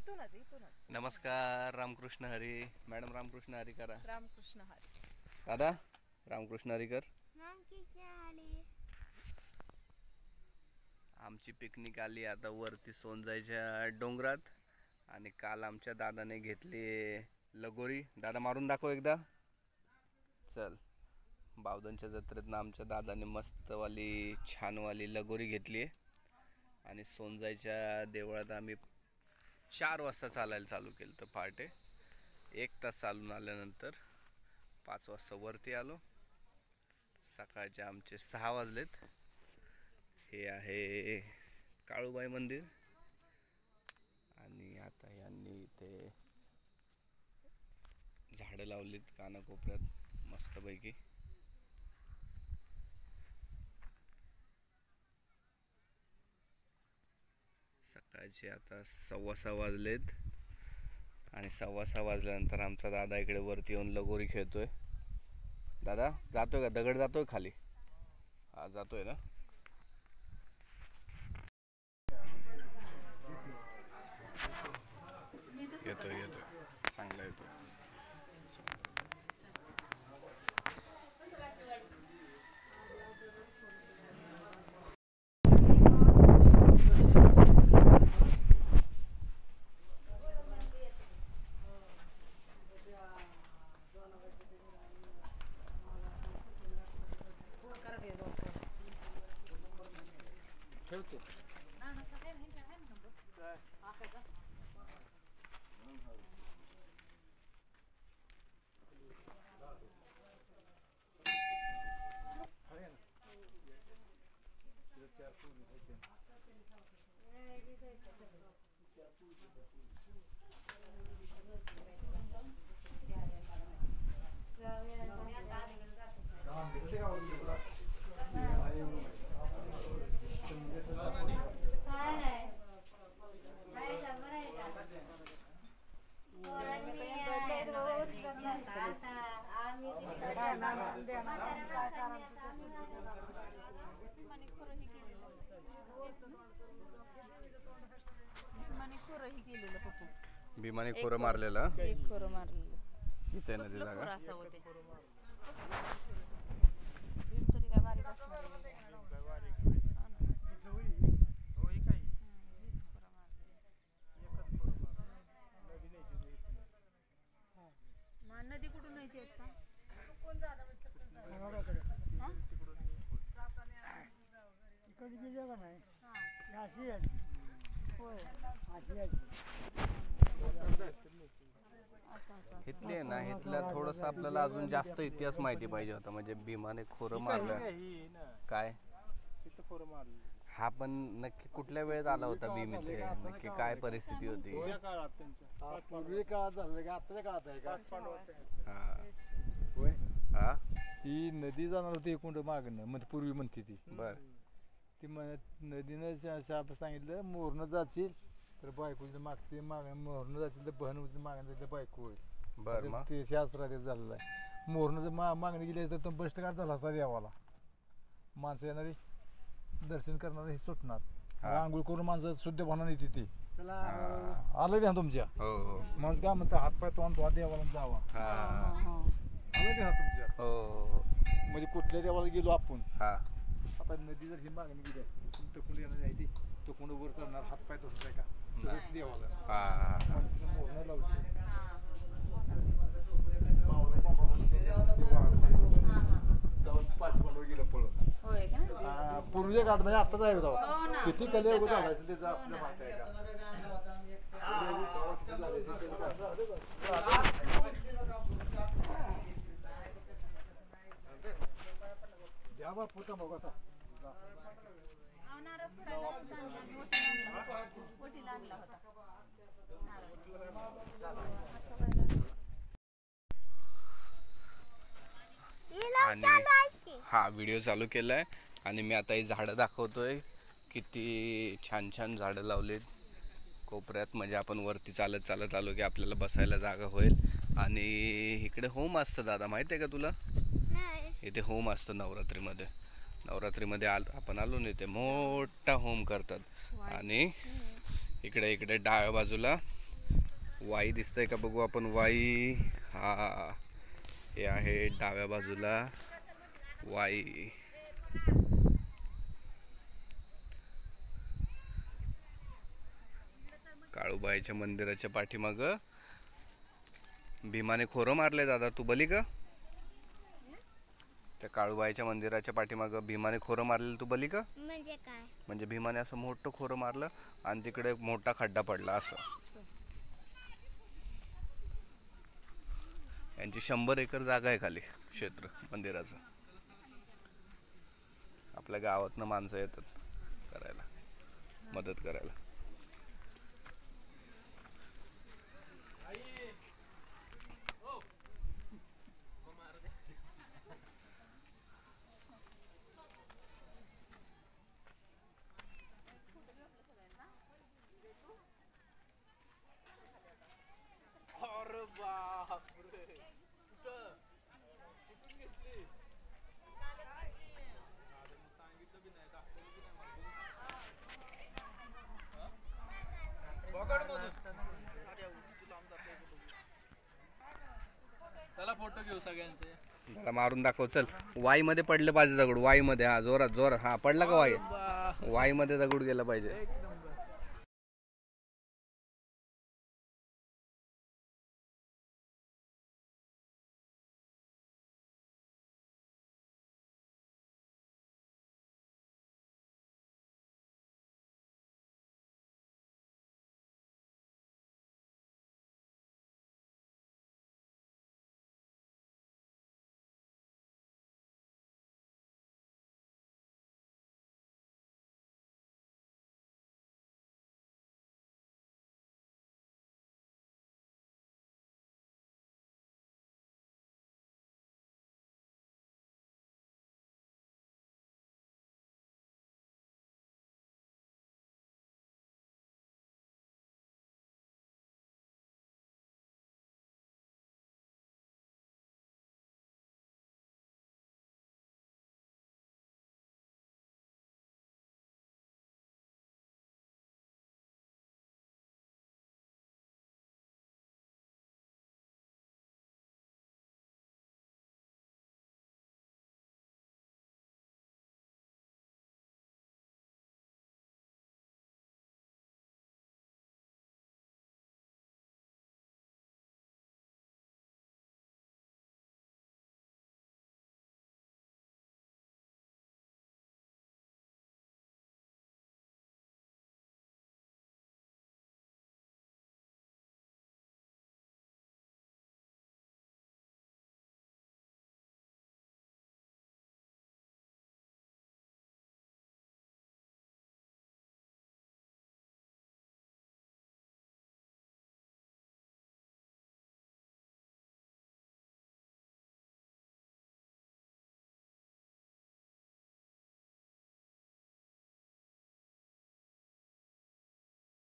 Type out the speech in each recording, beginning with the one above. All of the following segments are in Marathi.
नमस्कार. रामकृष्ण हरी. मॅडम रामकृष्ण हरी करा. रामकृष्ण हरी. दादा रामकृष्ण हरी कर. आमची पिकनिक आली आता वरती सोनजायच्या डोंगरात आणि काल आमच्या दादाने घेतली लगोरी. दादा मारून दाखव एकदा. चल. बावधनच्या जत्रेतनं आमच्या दादाने मस्तवाली छानवाली लगोरी घेतली आहे आणि सोनजायच्या देवळात आम्ही 4 वाजता चालायला चालू केलं. तर पहाटे 1 तास चालून आल्यानंतर 5 वाजता वरती आलो. सकाळचे आमचे 6 वाजलेत. हे आहे काळूबाई मंदिर आणि आता यांनी इथे झाडं लावलीत कानाकोपऱ्यात मस्तपैकी. सकाळचे आता 6:15 वाजलेत आणि 6:15 वाजल्यानंतर आमचा दादा इकडे वरती येऊन लगोरी खेळतोय. दादा जातोय का? दगड जातोय खाली? हा जातोय ना. येतोय चांगला येतोय. खेळतो. भीमाने खोरं मारलेलं. खोरं मारलेलं. हीच आहे ना ती जागा. नदी कुठून येते आता? इकडे जगा नाही. इथली आहे ना, इथला थोडंसं आपल्याला अजून जास्त इतिहास माहिती पाहिजे होता. म्हणजे भीमाने खोरं मारलं काय हा, पण नक्की कुठल्या वेळेत आला होता भीम इथे? नक्की काय परिस्थिती होती? पूर्वी काळात झालं का आताच्या काळात आहे का? हा, ही नदी जाणार होती एकूण मागणं म्हणजे पूर्वी म्हणते ती. बर. ती नदीनं सांगितलं मोरनं जातील तर बायको मागची मोरनं जातील तर बहन उचल मागणं जाईल तर बायको होईल. बर. मग ते शास्त्रात झालेलं आहे. मोरनं जर मागणी गेली तर तो बष्टकार झाला असता देवाला. माणसं येणारी दर्शन करणार हे सुटणार. आंघोळ करून माणसं शुद्ध भावना येते ती. आलं द्या तुमच्या माणूस काय म्हणतात हातपाय तोंड धुवा देवाला जावा. आलं द्या तुमच्या. म्हणजे कुठल्या देवाला गेलो आपण आता नदी जर ही मागणी गेली तर कुंड येणार आहे ती तो कुंड वर करणार हातपाय तसंच आहे का देवाला मोहन लावते. पाच पांडव गेलं पळून. पूर्वीच्या काळात म्हणजे आताच आहे होता. किती कले वगैरे घालायचं त्याचं आपल्या माहिती आहे का? द्या बा पुढचा बघा आता. आणि हा व्हिडिओ चालू केलाय आणि मी आता ही झाडं दाखवतोय. किती छान छान झाडं लावलीत कोपऱ्यात. म्हणजे आपण वरती चालत चालत आलो की आपल्याला बसायला जागा होईल. आणि इकडे होम असतं दादा, माहिती आहे का तुला? इथे होम असतं नवरात्रीमध्ये. नवरात्रीमध्ये आपण आलो ना, इथे मोठा होम करतात. आणि इकडे डाव्या बाजूला वाई दिसतंय का बघू आपण. वाई हा हे आहे डाव्या बाजूला वाई. काळूबाईच्या मंदिराच्या पाठीमाग भीमाने खोरं मारले. दादा तू बली का? त्या काळूबाईच्या मंदिराच्या पाठीमाग भीमाने खोरं मारलेलं तू बली का? म्हणजे काय? म्हणजे भीमाने असं मोठं खोरं मारलं आणि तिकडे एक मोठा खड्डा पडला असं. यांची 100 एकर जागा आहे खाली क्षेत्र मंदिराचं. आपल्या गावातनं माणसं येतात करायला, मदत करायला. चला फोटो घेऊ सगळ्यांचे. जरा मारून दाखव चल. वाई मध्ये पडलं पाहिजे दगड. वाई मध्ये हा जोरात जोरात. हा पडला का वाई? वाई मध्ये दगड गेला पाहिजे.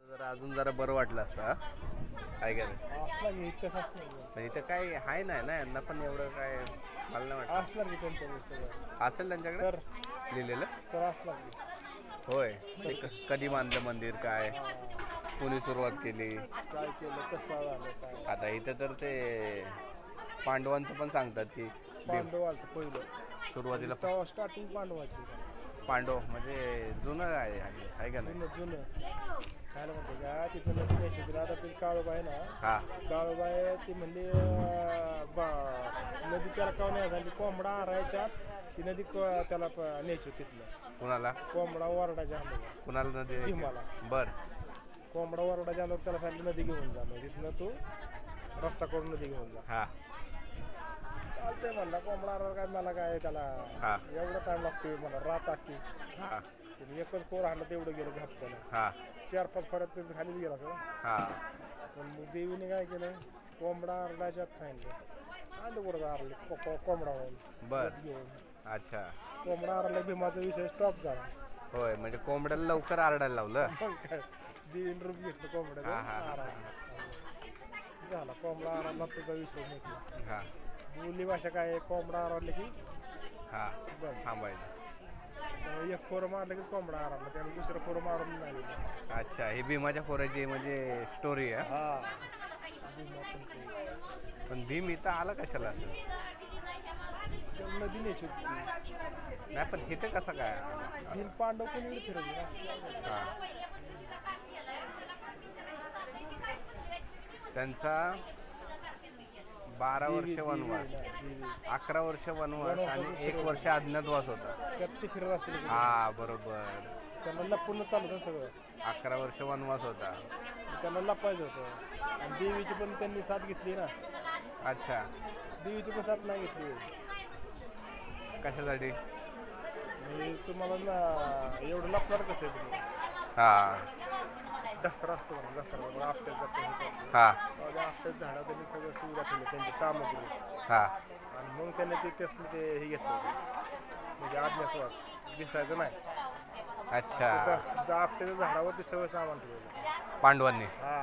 जरा अजून जरा बरं वाटलं असतं. हा काय काय असला की इतकंच असणार. इथं काय हाय नाही ना यांना पण एवढं काय मला नाही वाटत. असणार की त्यांच्याकडे सगळं असेल त्यांच्याकडे लिहिलेलं. तर असणार की. होय. ते कधी बांधलं मंदिर, काय कोणी सुरुवात केली, काय केलं, कसं झालं, काय. आता इथं तर ते पांडवांचं पण सांगतात की पांडव आलं पहिलं सुरुवातीला तेव्हा स्टार्टिंग पांडवाची. पांडव म्हणजे जुनं आहे का नाही? जुनं जुनं काय म्हणतो का तिथं नदी न्यायची तिला. आता ते काळूबाई ना, हा काळूबाई ती म्हणली नदी त्याला काव नाही झाली. कोंबडा आरायच्या ती नदी त्याला न्यायची तिथलं. कुणाला? कोंबडा वरडाच्या अंगावर. कुणाला नदी भीमाला. बर. कोंबडा वरडाच्या अंगावर त्याला सांगितलं नदी घेऊन जा. मग तिथनं तू रस्ता करून नदी घेऊन जा. हा चालतंय म्हणला. कोंबडा आरायला काय मला काय त्याला हा एवढा टाइम लागतोय मला. रात आखी हा तुम्ही एकच कोर हाणलं तेवढं गेलं घापताना. हा 4-5 फरक खालीच गेला सगळं. हा पण मग देवीने काय केलं, कोंबडा आरडाच्यात सांगितलं. आलं बरोबर आरले कोंबडा म्हणून बर. घेऊन. अच्छा. कोंबडा आरला भीमाचा विषय स्टॉप झाला. होय म्हणजे कोंबड्याला लवकर आरडायला लावलं. मग काय देवीने रूप घेतलं कोंबड्याचं. हा, हा, हा. आराम झाला. कोंबडा आरला तुझा विषय म्हटला. हा बोली भाषा काय आहे, कोंबडा आरवलं की हा बंद. थांबायचं. त्यामुळे एक खोरं मारलं की कोंबडा आरवला. त्यामुळे दुसरं खोरं मारून नाही. अच्छा ही भीमाच्या खोऱ्याची म्हणजे स्टोरी आहे. हा पण भीम इथं आला कशाला असेल? नदी न्यायची होती. नाही पण इथे कसं काय? भीम पांडव कोणी फिरवली ना. हा. त्यांचा 12 वर्ष वनवास, 11 वर्ष वनवास आणि 1 वर्ष अज्ञातवास होता. त्यात ते फिरत असतील. हा बरोबर. त्यांना लपून चालत होतं सगळं. 11 वर्ष वनवास होता. त्यांना लपायचं होतं. आणि देवीची पण त्यांनी साथ घेतली ना. अच्छा. देवीची पण साथ नाही घेतली. कशासाठी? म्हणजे तुम्हाला ना एवढं लपणार कसं आहे तुम्ही? हा दसरा असतो म्हणून दसरा आपट्यात जातो. हा आपट्यात झाडं त्यांनी सगळं सुविधा ठेवली त्यांची सामग्री. हा. आणि मग त्यांनी ते टेस्टमध्ये हे घेतलं होतं म्हणजे आज्ञाश्वास दिसायचं नाही. अच्छा. आपट्याच्या झाडावरती सगळं सामान ठेवलं पांडवांनी. हा.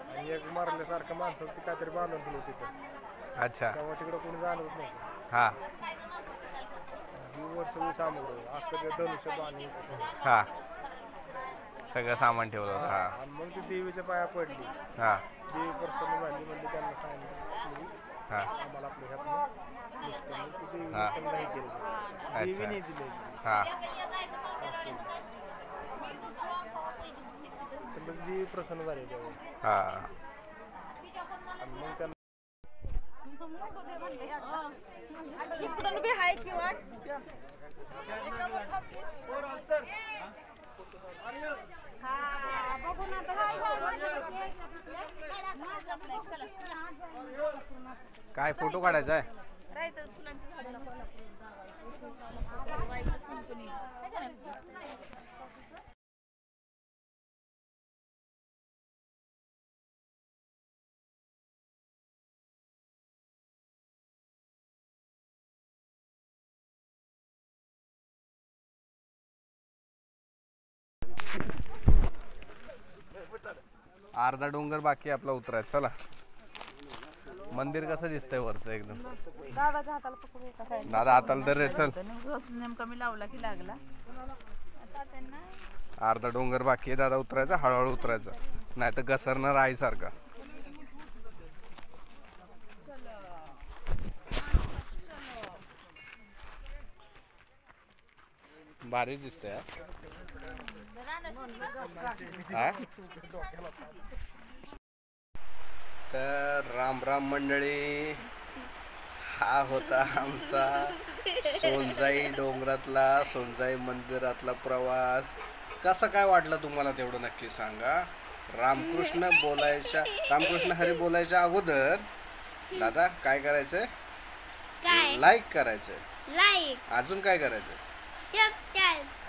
आणि एक मारल्यासारखं माणसं ते काहीतरी बांधून ठेवलं तिथं. अच्छा. तेव्हा तिकडं कोणी जाणवत नव्हतं. हा वर सगळी सामग्री अख्खं ते धनुष्य बाणी. हा सगळं सामान ठेवलं होतं. हा. आणि मग ती देवीच्या पाया पडली. हा. देवी प्रसन्न झाली म्हणजे त्यांना सांगितलं हा. आम्हाला आपल्या ह्यातनं निष्ठेने ती देवीने हा. पण नाही केलं. देवीने दिले. हा. तर मग देवी प्रसन्न झाली त्यावेळेस. हा. आणि मग त्यांना इकडून बी आहे किंवा काय फोटो काढायचा आहे? अर्धा डोंगर बाकी आपला उतरायचा. चला. मंदिर कसं दिसतंय वरचं एकदम? दादाच्या हाताला पकडू का? दादा हाताला धर रे. चल. नेमका मी लावला की लागला. आता त्यांना अर्धा डोंगर बाकी आहे दादा उतरायचा. हळूहळू उतरायचं नाही तर घसरणार आहे सारखा. भारी दिसतंय. हा. तर राम राम मंडळी, हा होता आमचा सोनजाई डोंगरातला, सोनजाई मंदिरातला प्रवास. कसं काय वाटलं तुम्हाला तेवढं नक्की सांगा. रामकृष्ण हरी बोलायच्या अगोदर दादा काय करायचंय? लाईक करायचंय. अजून काय करायचंय?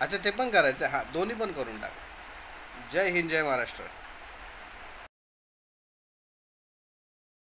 अच्छा ते पण करायचंय. हा दोन्ही पण करून टाका. जय हिंद जय महाराष्ट्र.